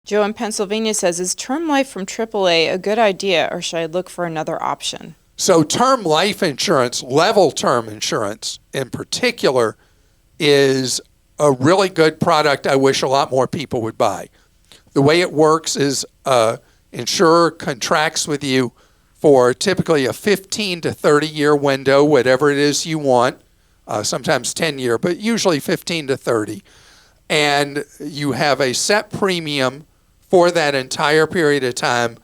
Joe in Pennsylvania says, is term life from AAA a good idea, or should I look for another option? So term life insurance, level term insurance in particular, is a really good product I wish a lot more people would buy. The way it works is insurer contracts with you for typically a 15 to 30-year window, whatever it is you want, sometimes 10-year, but usually 15 to 30. And you have a set premium for that entire period of time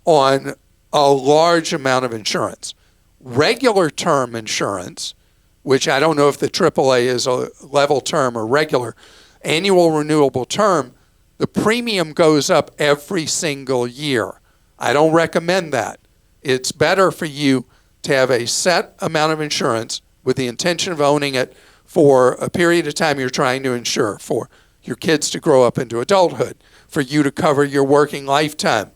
on a large amount of insurance. Regular term insurance, which I don't know if the AAA is a level term or regular, annual renewable term, the premium goes up every single year. I don't recommend that. It's better for you to have a set amount of insurance with the intention of owning it for a period of time you're trying to insure, for your kids to grow up into adulthood, for you to cover your working lifetime.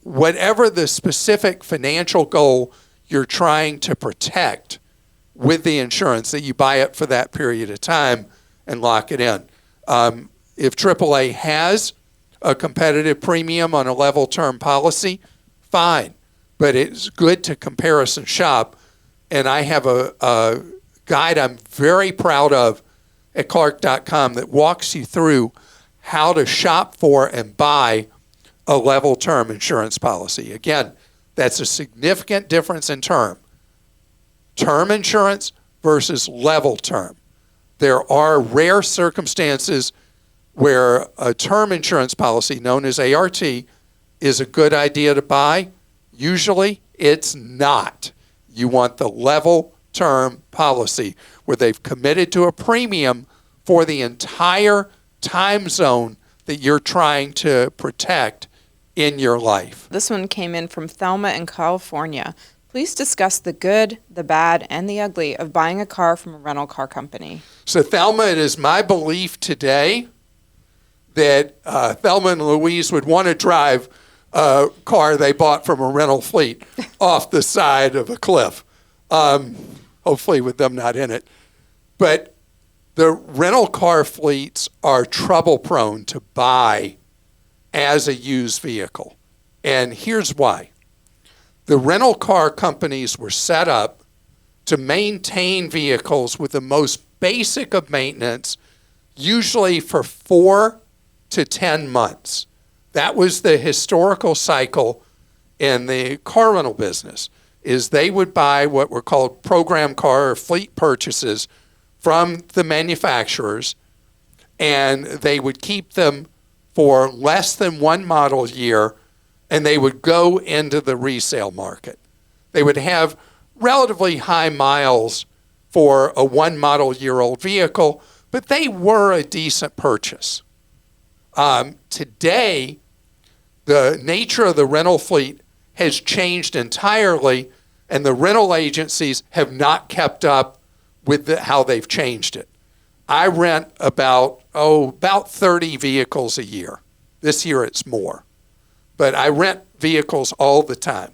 Whatever the specific financial goal you're trying to protect with the insurance, that you buy it for that period of time and lock it in. If AAA has a competitive premium on a level term policy, fine. But it's good to comparison shop. And I have a guide I'm very proud of at Clark.com that walks you through how to shop for and buy a level term insurance policy. Again, that's a significant difference in term. Term insurance versus level term. There are rare circumstances where a term insurance policy known as ART is a good idea to buy. Usually it's not. You want the level term policy where they've committed to a premium for the entire time zone that you're trying to protect in your life. This one came in from Thelma in California. Please discuss the good, the bad, and the ugly of buying a car from a rental car company. So Thelma, it is my belief today that Thelma and Louise would want to drive a car they bought from a rental fleet off the side of a cliff, hopefully with them not in it. But the rental car fleets are trouble prone to buy as a used vehicle. And here's why. The rental car companies were set up to maintain vehicles with the most basic of maintenance, usually for 4 to 10 months. That was the historical cycle in the car rental business, is they would buy what were called program car or fleet purchases from the manufacturers, and they would keep them for less than one model year, and they would go into the resale market. They would have relatively high miles for a one model year old vehicle, but they were a decent purchase. Today, the nature of the rental fleet has changed entirely, and the rental agencies have not kept up with how they've changed it. I rent about 30 vehicles a year. This year it's more. But I rent vehicles all the time.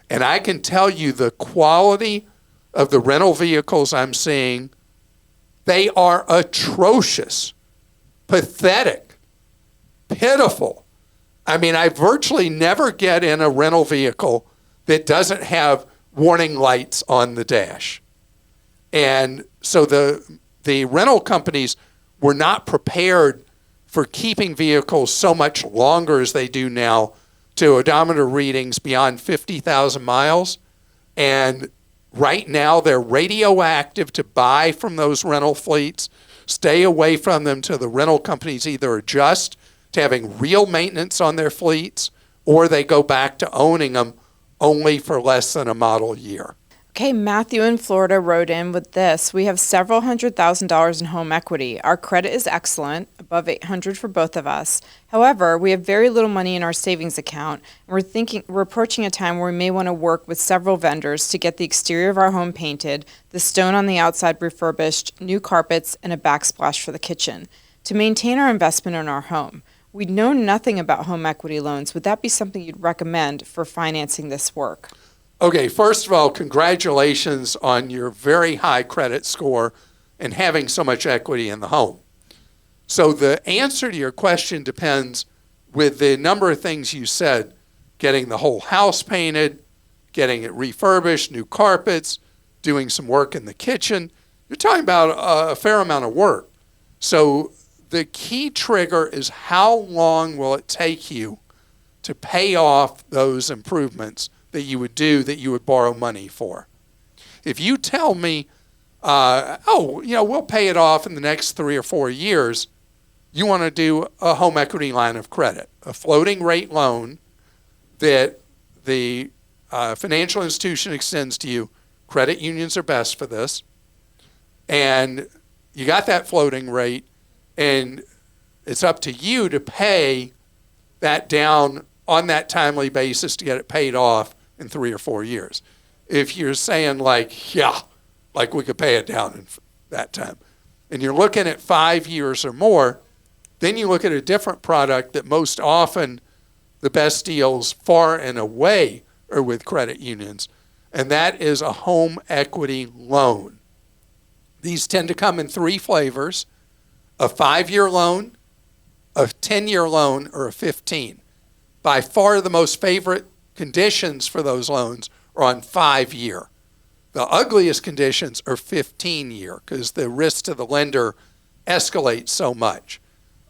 And I can tell you the quality of the rental vehicles I'm seeing, they are atrocious, pathetic, pitiful. I mean, I virtually never get in a rental vehicle that doesn't have warning lights on the dash. And so the rental companies were not prepared for keeping vehicles so much longer as they do now to odometer readings beyond 50,000 miles. And right now they're radioactive to buy from those rental fleets. Stay away from them till the rental companies either adjust to having real maintenance on their fleets or they go back to owning them only for less than a model year. Okay, Matthew in Florida wrote in with this. We have several $100,000 in home equity. Our credit is excellent, above $800 for both of us. However, we have very little money in our savings account, and we're approaching a time where we may want to work with several vendors to get the exterior of our home painted, the stone on the outside refurbished, new carpets, and a backsplash for the kitchen to maintain our investment in our home. We know nothing about home equity loans. Would that be something you'd recommend for financing this work? Okay, first of all, congratulations on your very high credit score and having so much equity in the home. So the answer to your question depends with the number of things you said, getting the whole house painted, getting it refurbished, new carpets, doing some work in the kitchen, you're talking about a fair amount of work. So the key trigger is how long will it take you to pay off those improvements that you would do, that you would borrow money for. If you tell me, we'll pay it off in the next 3 or 4 years, you want to do a home equity line of credit, a floating rate loan that the financial institution extends to you. Credit unions are best for this. And you got that floating rate, and it's up to you to pay that down on that timely basis to get it paid off in 3 or 4 years. If you're saying like we could pay it down in that time, and you're looking at 5 years or more, then you look at a different product that most often the best deals far and away are with credit unions, and that is a home equity loan. These tend to come in 3 flavors: a 5-year loan, a 10-year loan, or a 15. By far the most favorite conditions for those loans are on 5-year. The ugliest conditions are 15-year because the risk to the lender escalates so much.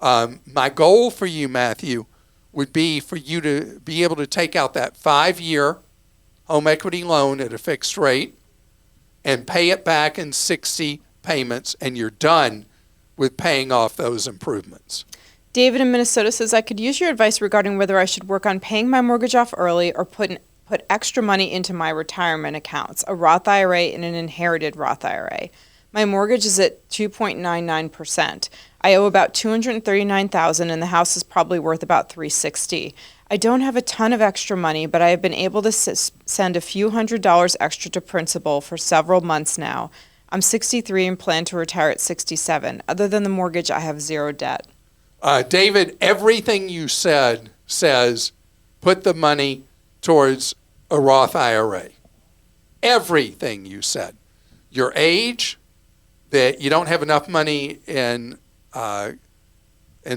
My goal for you, Matthew, would be for you to be able to take out that 5-year home equity loan at a fixed rate and pay it back in 60 payments, and you're done with paying off those improvements. David in Minnesota says, I could use your advice regarding whether I should work on paying my mortgage off early or put extra money into my retirement accounts, a Roth IRA and an inherited Roth IRA. My mortgage is at 2.99%. I owe about $239,000 and the house is probably worth about $360,000. I don't have a ton of extra money, but I have been able to send a few $100s extra to principal for several months now. I'm 63 and plan to retire at 67. Other than the mortgage, I have 0 debt. David, everything you said says put the money towards a Roth IRA. Everything you said. Your age, that you don't have enough money in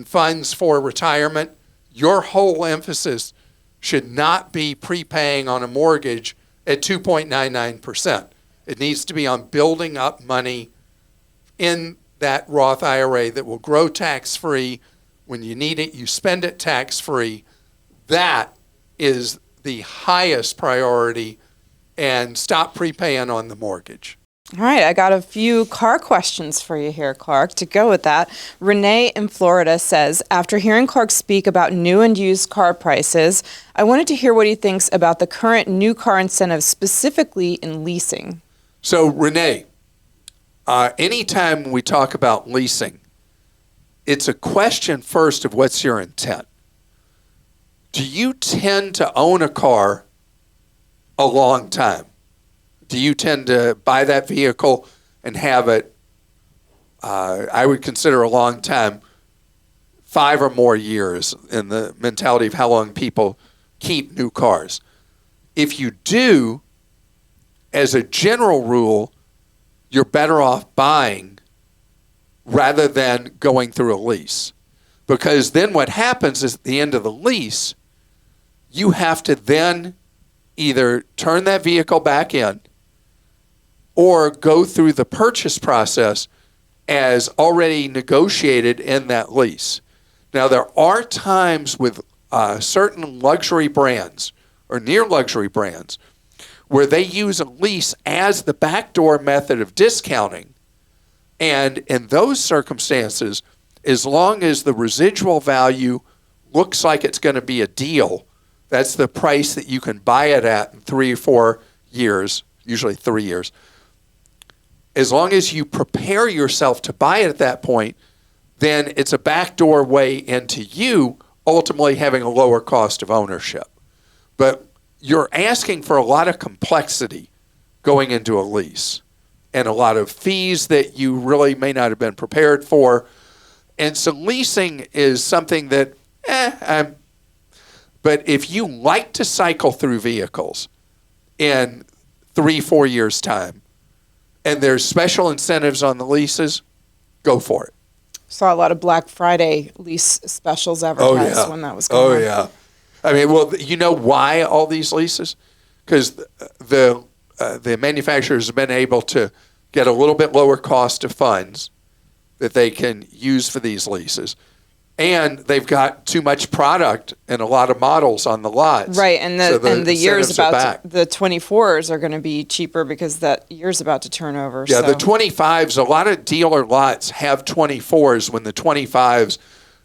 funds for retirement, your whole emphasis should not be prepaying on a mortgage at 2.99%. It needs to be on building up money in that Roth IRA that will grow tax-free. When you need it, you spend it tax-free. That is the highest priority, and stop prepaying on the mortgage. All right, I got a few car questions for you here, Clark, to go with that. Renee in Florida says, after hearing Clark speak about new and used car prices, I wanted to hear what he thinks about the current new car incentives, specifically in leasing. So, Renee, anytime we talk about leasing, it's a question first of what's your intent. Do you tend to own a car a long time? Do you tend to buy that vehicle and have it, I would consider a long time, 5 or more years in the mentality of how long people keep new cars? If you do, as a general rule, you're better off buying rather than going through a lease. Because then what happens is at the end of the lease, you have to then either turn that vehicle back in or go through the purchase process as already negotiated in that lease. Now, there are times with certain luxury brands or near luxury brands where they use a lease as the backdoor method of discounting. And in those circumstances, as long as the residual value looks like it's going to be a deal, that's the price that you can buy it at in 3 or 4 years, usually 3 years. As long as you prepare yourself to buy it at that point, then it's a backdoor way into you ultimately having a lower cost of ownership. But you're asking for a lot of complexity going into a lease and a lot of fees that you really may not have been prepared for. And so leasing is something that, but if you like to cycle through vehicles in 3-4 years' time, and there's special incentives on the leases, go for it. Saw a lot of Black Friday lease specials advertised when that was going on. Oh, yeah. I mean, well, you know why all these leases? Because the manufacturers have been able to get a little bit lower cost of funds that they can use for these leases. And they've got too much product and a lot of models on the lots. Right, and the year's incentives are about back. the 24s are going to be cheaper because that year's about to turn over. Yeah, so. the 25s, a lot of dealer lots have 24s when the 25s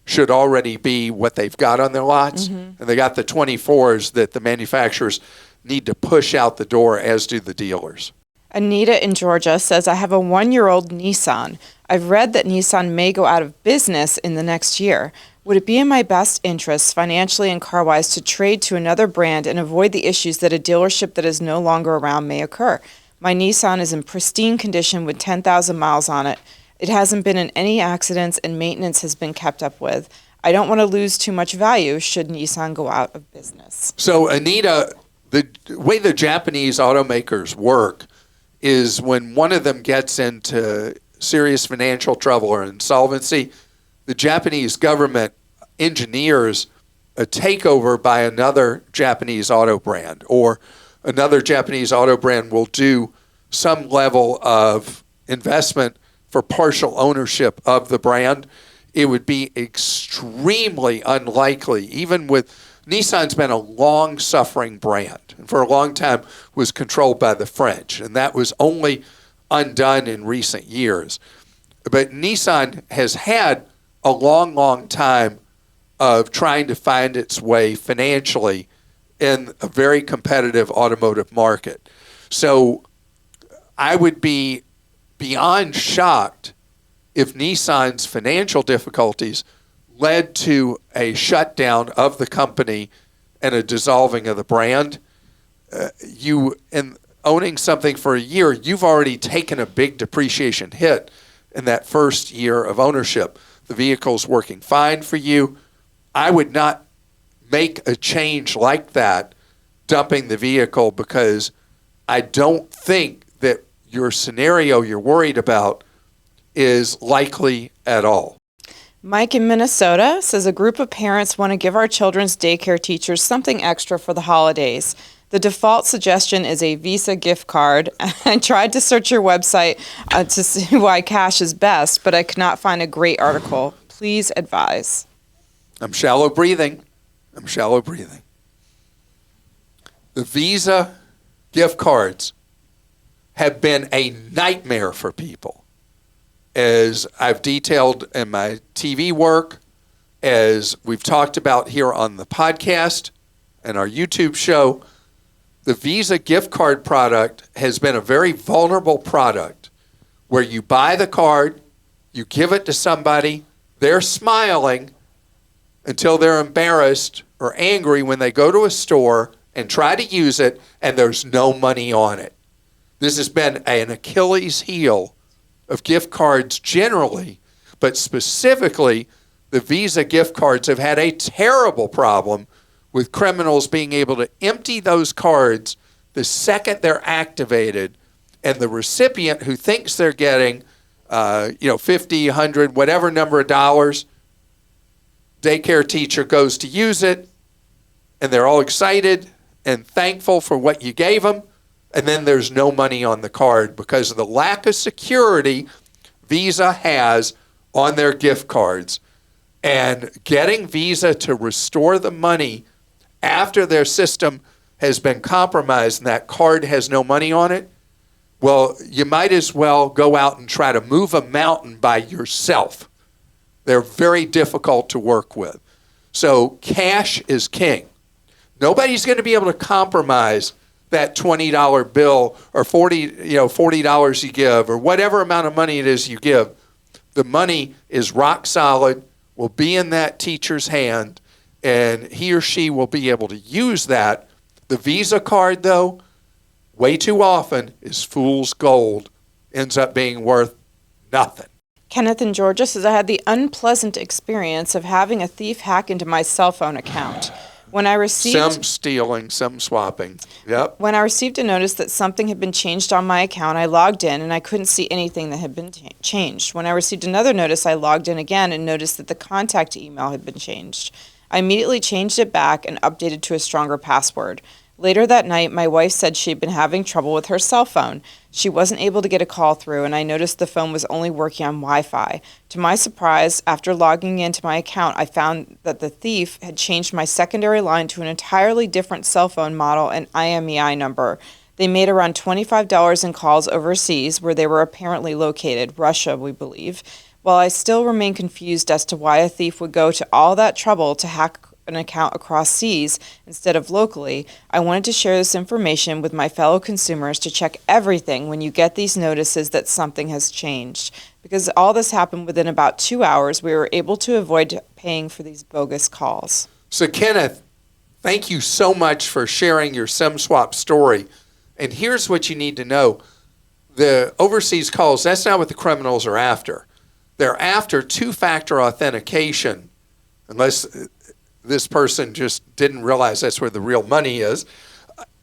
should already be what they've got on their lots. And they got the 24s that the manufacturers need to push out the door, as do the dealers. Anita in Georgia says, I have a 1-year-old Nissan. I've read that Nissan may go out of business in the next year. Would it be in my best interest, financially and car-wise, to trade to another brand and avoid the issues that a dealership that is no longer around may occur? My Nissan is in pristine condition with 10,000 miles on it. It hasn't been in any accidents and maintenance has been kept up with. I don't want to lose too much value should Nissan go out of business. So, Anita, the way the Japanese automakers work is when one of them gets into serious financial trouble or insolvency, the Japanese government engineers a takeover by another Japanese auto brand, or another Japanese auto brand will do some level of investment for partial ownership of the brand. It would be extremely unlikely, even with Nissan's been a long-suffering brand, and for a long time was controlled by the French, and that was only undone in recent years. But Nissan has had a long, long time of trying to find its way financially in a very competitive automotive market. So I would be beyond shocked if Nissan's financial difficulties led to a shutdown of the company and a dissolving of the brand. In owning something for a year, you've already taken a big depreciation hit in that first year of ownership. The vehicle's working fine for you. I would not make a change like that, dumping the vehicle, because I don't think that your scenario you're worried about is likely at all. Mike in Minnesota says, a group of parents want to give our children's daycare teachers something extra for the holidays. The default suggestion is a Visa gift card. I tried to search your website to see why cash is best, but I could not find a great article. Please advise. I'm shallow breathing. The Visa gift cards have been a nightmare for people. As I've detailed in my TV work, as we've talked about here on the podcast and our YouTube show, the Visa gift card product has been a very vulnerable product where you buy the card, you give it to somebody, they're smiling until they're embarrassed or angry when they go to a store and try to use it and there's no money on it. This has been an Achilles heel of gift cards generally, but specifically the Visa gift cards have had a terrible problem with criminals being able to empty those cards the second they're activated, and the recipient who thinks they're getting 50, 100, whatever number of dollars, daycare teacher goes to use it, and they're all excited and thankful for what you gave them, and then there's no money on the card because of the lack of security Visa has on their gift cards. And getting Visa to restore the money after their system has been compromised and that card has no money on it, well, you might as well go out and try to move a mountain by yourself. They're very difficult to work with. So cash is king. Nobody's going to be able to compromise that $20 bill or $40 you give, or whatever amount of money it is you give. The money is rock solid, will be in that teacher's hand, and he or she will be able to use that. The Visa card, though, way too often is fool's gold, ends up being worth nothing. Kenneth in Georgia says, I had the unpleasant experience of having a thief hack into my cell phone account. When I received Some stealing, some swapping. Yep. When I received a notice that something had been changed on my account, I logged in and I couldn't see anything that had been changed. When I received another notice, I logged in again and noticed that the contact email had been changed. I immediately changed it back and updated to a stronger password. Later that night, my wife said she'd been having trouble with her cell phone. She wasn't able to get a call through, and I noticed the phone was only working on Wi-Fi. To my surprise, after logging into my account, I found that the thief had changed my secondary line to an entirely different cell phone model and IMEI number. They made around $25 in calls overseas, where they were apparently located, Russia, we believe. While I still remain confused as to why a thief would go to all that trouble to hack an account across seas instead of locally, I wanted to share this information with my fellow consumers to check everything when you get these notices that something has changed. Because all this happened within about 2 hours, we were able to avoid paying for these bogus calls. So, Kenneth, thank you so much for sharing your SIM swap story. And here's what you need to know. The overseas calls, that's not what the criminals are after. They're after two-factor authentication, unless this person just didn't realize that's where the real money is.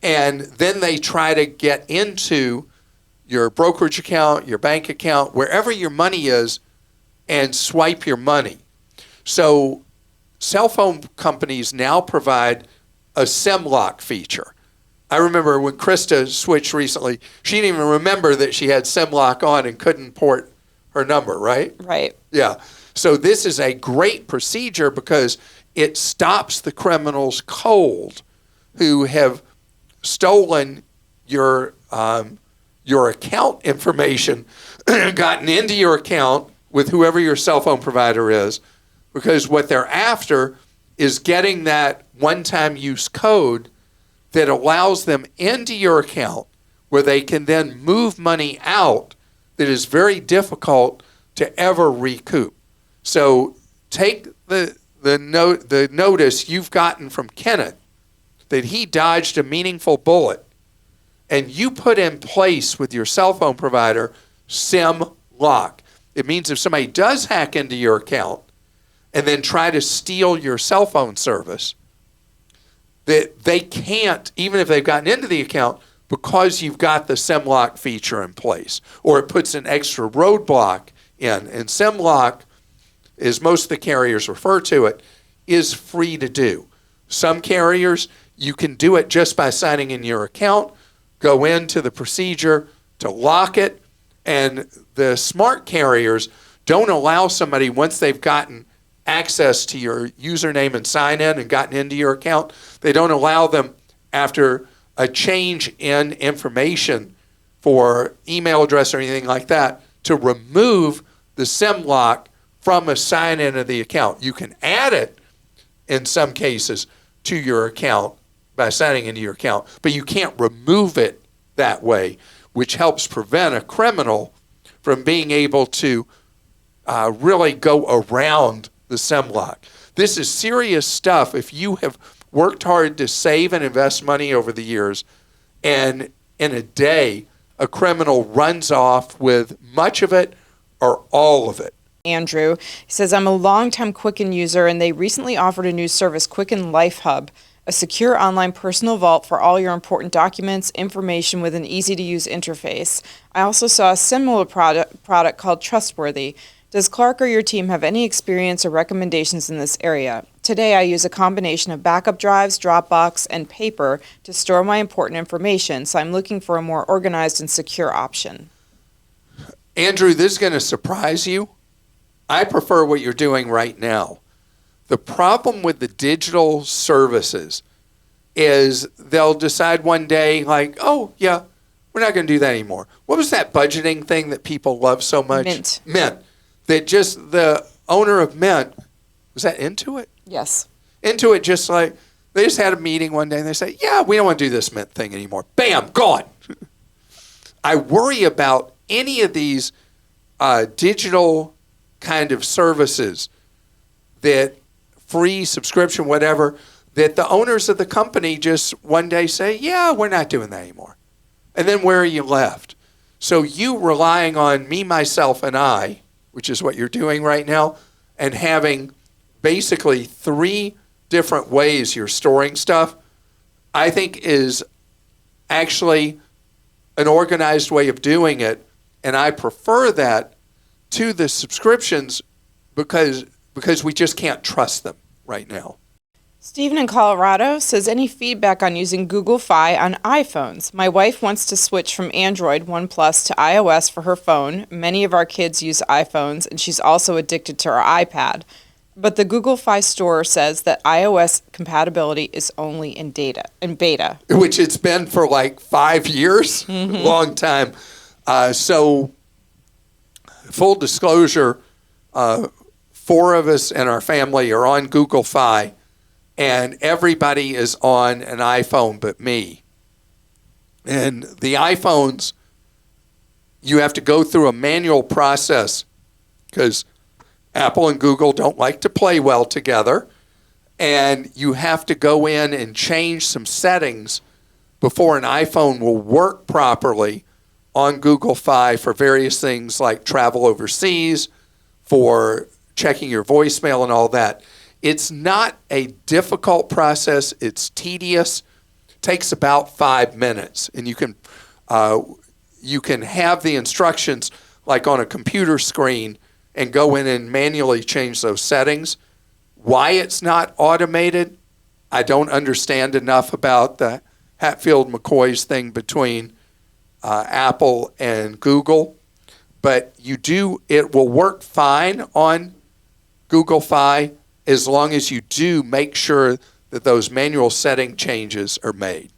And then they try to get into your brokerage account, your bank account, wherever your money is, and swipe your money. So cell phone companies now provide a SIM lock feature. I remember when Krista switched recently, she didn't even remember that she had SIM lock on and couldn't port her number, right? Right. Yeah. So this is a great procedure because it stops the criminals cold who have stolen your account information, gotten into your account with whoever your cell phone provider is, because what they're after is getting that one-time use code that allows them into your account where they can then move money out that is very difficult to ever recoup. So take the notice you've gotten from Kenneth that he dodged a meaningful bullet, and you put in place with your cell phone provider SIM lock. It means if somebody does hack into your account and then try to steal your cell phone service, that they can't, even if they've gotten into the account, because you've got the SIM lock feature in place, or it puts an extra roadblock in. And SIM lock, as most of the carriers refer to it, is free to do. Some carriers, you can do it just by signing in your account, go into the procedure to lock it, and the smart carriers don't allow somebody, once they've gotten access to your username and sign in and gotten into your account, they don't allow them after a change in information for email address or anything like that to remove the SIM lock from a sign-in of the account. You can add it in some cases to your account by signing into your account, but you can't remove it that way, which helps prevent a criminal from being able to really go around the SIM lock. This is serious stuff. If you have worked hard to save and invest money over the years, and in a day, a criminal runs off with much of it or all of it. Andrew, he says, I'm a longtime Quicken user, and they recently offered a new service, Quicken LifeHub, a secure online personal vault for all your important documents, information with an easy-to-use interface. I also saw a similar product called Trustworthy. Does Clark or your team have any experience or recommendations in this area? Today, I use a combination of backup drives, Dropbox, and paper to store my important information, so I'm looking for a more organized and secure option. Andrew, this is going to surprise you. I prefer what you're doing right now. The problem with the digital services is they'll decide one day, like, oh, yeah, we're not going to do that anymore. What was that budgeting thing that people love so much? Mint. That just the owner of Mint, was that Intuit? Yes. Intuit just like, they just had a meeting one day and they say, yeah, we don't want to do this Mint thing anymore. Bam, gone. I worry about any of these digital kind of services that free subscription, whatever, that the owners of the company just one day say, yeah, we're not doing that anymore. And then where are you left? So you relying on me, myself, and I, which is what you're doing right now, and having basically 3 different ways you're storing stuff, I think is actually an organized way of doing it. And I prefer that to the subscriptions because we just can't trust them right now. Stephen in Colorado says, any feedback on using Google Fi on iPhones? My wife wants to switch from Android One Plus to iOS for her phone. Many of our kids use iPhones, and she's also addicted to her iPad. But the Google Fi store says that iOS compatibility is only in beta. Which it's been for like 5 years, long time. So full disclosure, 4 of us in our family are on Google Fi, and everybody is on an iPhone but me. And the iPhones, you have to go through a manual process because Apple and Google don't like to play well together. And you have to go in and change some settings before an iPhone will work properly on Google Fi for various things like travel overseas, for checking your voicemail and all that. It's not a difficult process. It's tedious. It takes about 5 minutes. And you can have the instructions like on a computer screen and go in and manually change those settings. Why it's not automated, I don't understand enough about the Hatfield-McCoy's thing between Apple and Google. But it will work fine on Google Fi as long as you do make sure that those manual setting changes are made.